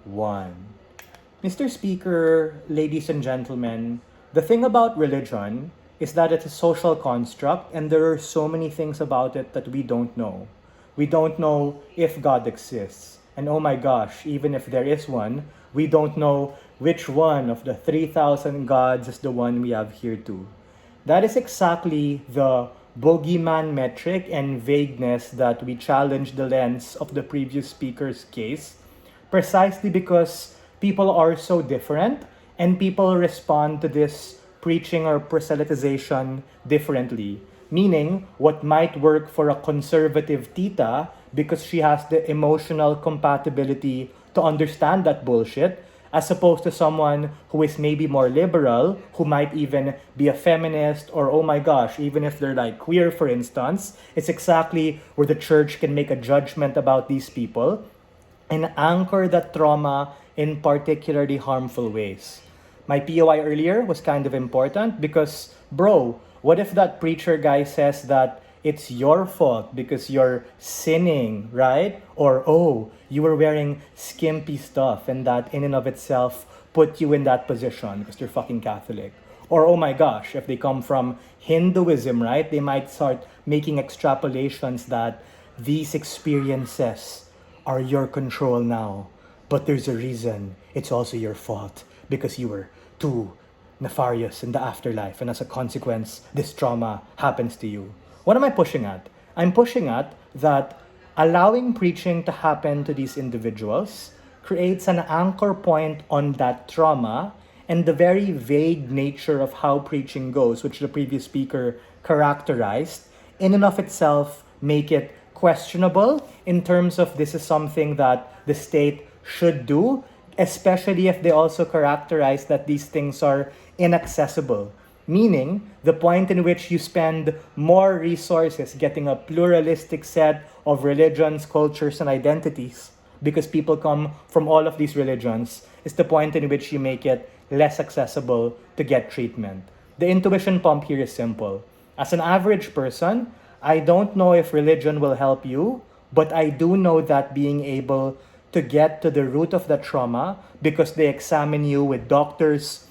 1. Mr. Speaker, ladies and gentlemen, the thing about religion is that it's a social construct and there are so many things about it that we don't know. We don't know if God exists. And oh my gosh, even if there is one, we don't know which one of the 3,000 gods is the one we have here too. That is exactly the bogeyman metric and vagueness that we challenge the lens of the previous speaker's case, precisely because people are so different and people respond to this preaching or proselytization differently. Meaning, what might work for a conservative tita because she has the emotional compatibility to understand that bullshit, as opposed to someone who is maybe more liberal, who might even be a feminist, or oh my gosh, even if they're like queer, for instance, it's exactly where the church can make a judgment about these people and anchor that trauma in particularly harmful ways. My POI earlier was kind of important because, bro, what if that preacher guy says that it's your fault because you're sinning, right? Or, oh, you were wearing skimpy stuff and that in and of itself put you in that position because you're fucking Catholic. Or, oh my gosh, if they come from Hinduism, right? They might start making extrapolations that these experiences are your control now. But there's a reason it's also your fault because you were too nefarious in the afterlife, and as a consequence, this trauma happens to you. What am I pushing at? I'm pushing at that allowing preaching to happen to these individuals creates an anchor point on that trauma and the very vague nature of how preaching goes, which the previous speaker characterized, in and of itself make it questionable in terms of this is something that the state should do, especially if they also characterize that these things are inaccessible. Meaning, the point in which you spend more resources getting a pluralistic set of religions, cultures, and identities, because people come from all of these religions, is the point in which you make it less accessible to get treatment. The intuition pump here is simple. As an average person, I don't know if religion will help you, but I do know that being able to get to the root of the trauma because they examine you with doctors,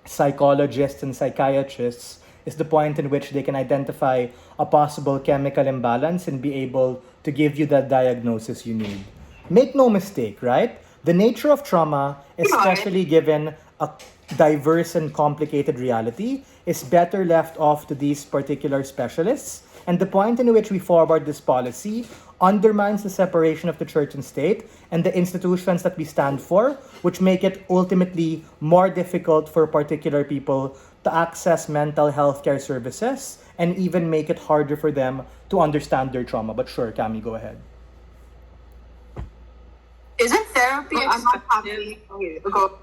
psychologists, and psychiatrists is the point in which they can identify a possible chemical imbalance and be able to give you that diagnosis you need. Make no mistake, right? The nature of trauma, especially given a diverse and complicated reality, is better left off to these particular specialists. And the point in which we forward this policy undermines the separation of the church and state and the institutions that we stand for, which make it ultimately more difficult for particular people to access mental health care services and even make it harder for them to understand their trauma. But sure, Cami, go ahead. Isn't therapy I'm not expensive? happy. Okay, go.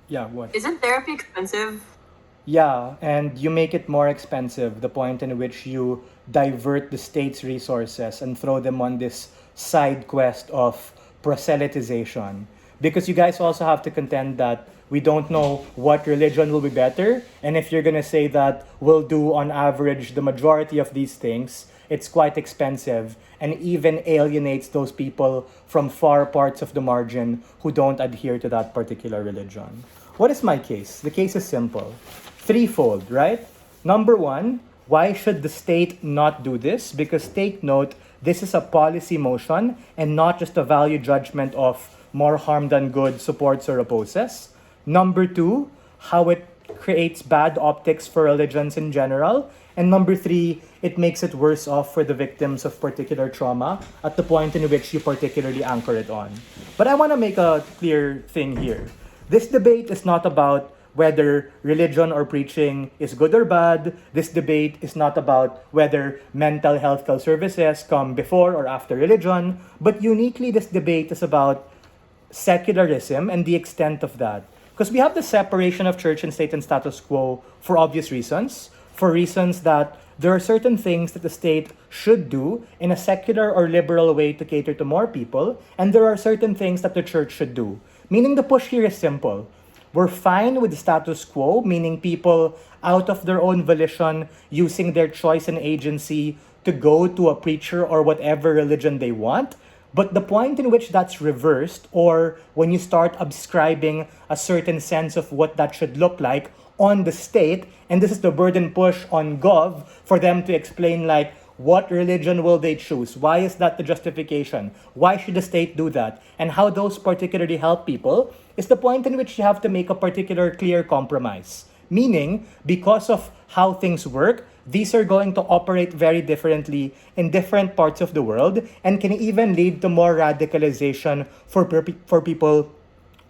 Yeah, what? Isn't therapy expensive? Yeah, and you make it more expensive, the point in which you divert the state's resources and throw them on this side quest of proselytization. Because you guys also have to contend that we don't know what religion will be better, and if you're gonna say that we'll do on average the majority of these things, it's quite expensive and even alienates those people from far parts of the margin who don't adhere to that particular religion. What is my case? The case is simple. Threefold, right? Number one, why should the state not do this? Because take note, this is a policy motion and not just a value judgment of more harm than good supports or opposes. Number two, how it creates bad optics for religions in general. And number three, it makes it worse off for the victims of particular trauma at the point in which you particularly anchor it on. But I want to make a clear thing here. This debate is not about whether religion or preaching is good or bad. This debate is not about whether mental health care services come before or after religion. But uniquely, this debate is about secularism and the extent of that. Because we have the separation of church and state and status quo for obvious reasons, for reasons that there are certain things that the state should do in a secular or liberal way to cater to more people, and there are certain things that the church should do. Meaning the push here is simple. We're fine with the status quo, meaning people out of their own volition using their choice and agency to go to a preacher or whatever religion they want. But the point in which that's reversed, or when you start ascribing a certain sense of what that should look like on the state, and this is the burden push on Gov for them to explain, like, what religion will they choose? Why is that the justification? Why should the state do that? And how those particularly help people is the point in which you have to make a particular clear compromise. Meaning, because of how things work, these are going to operate very differently in different parts of the world and can even lead to more radicalization for people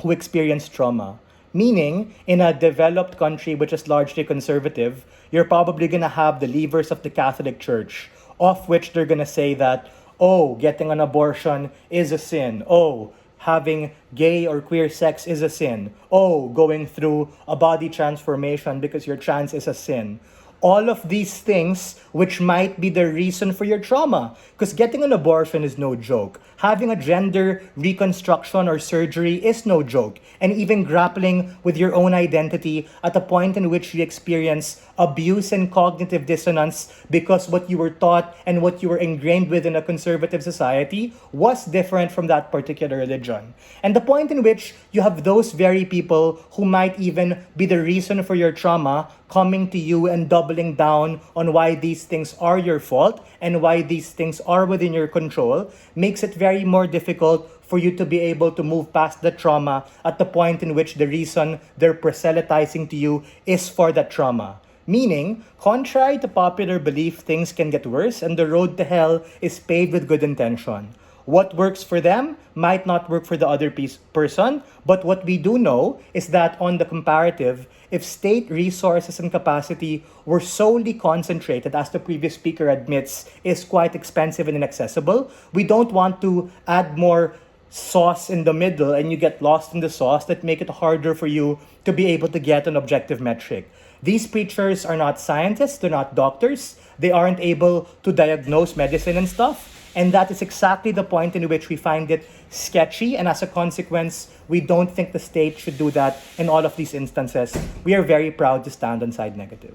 who experience trauma. Meaning, in a developed country which is largely conservative, you're probably going to have the levers of the Catholic Church, of which they're going to say that, oh, getting an abortion is a sin. Oh, having gay or queer sex is a sin. Oh, going through a body transformation because you're trans is a sin. All of these things which might be the reason for your trauma. Because getting an abortion is no joke. Having a gender reconstruction or surgery is no joke. And even grappling with your own identity at a point in which you experience abuse and cognitive dissonance because what you were taught and what you were ingrained with in a conservative society was different from that particular religion. And the point in which you have those very people who might even be the reason for your trauma coming to you and doubling down on why these things are your fault and why these things are within your control makes it very more difficult for you to be able to move past the trauma at the point in which the reason they're proselytizing to you is for that trauma. Meaning, contrary to popular belief, things can get worse and the road to hell is paved with good intention. What works for them might not work for the other person, but what we do know is that on the comparative, if state resources and capacity were solely concentrated, as the previous speaker admits, is quite expensive and inaccessible, we don't want to add more sauce in the middle and you get lost in the sauce that make it harder for you to be able to get an objective metric. These preachers are not scientists, they're not doctors, they aren't able to diagnose medicine and stuff. And that is exactly the point in which we find it sketchy, and as a consequence, we don't think the state should do that in all of these instances. We are very proud to stand on side negative.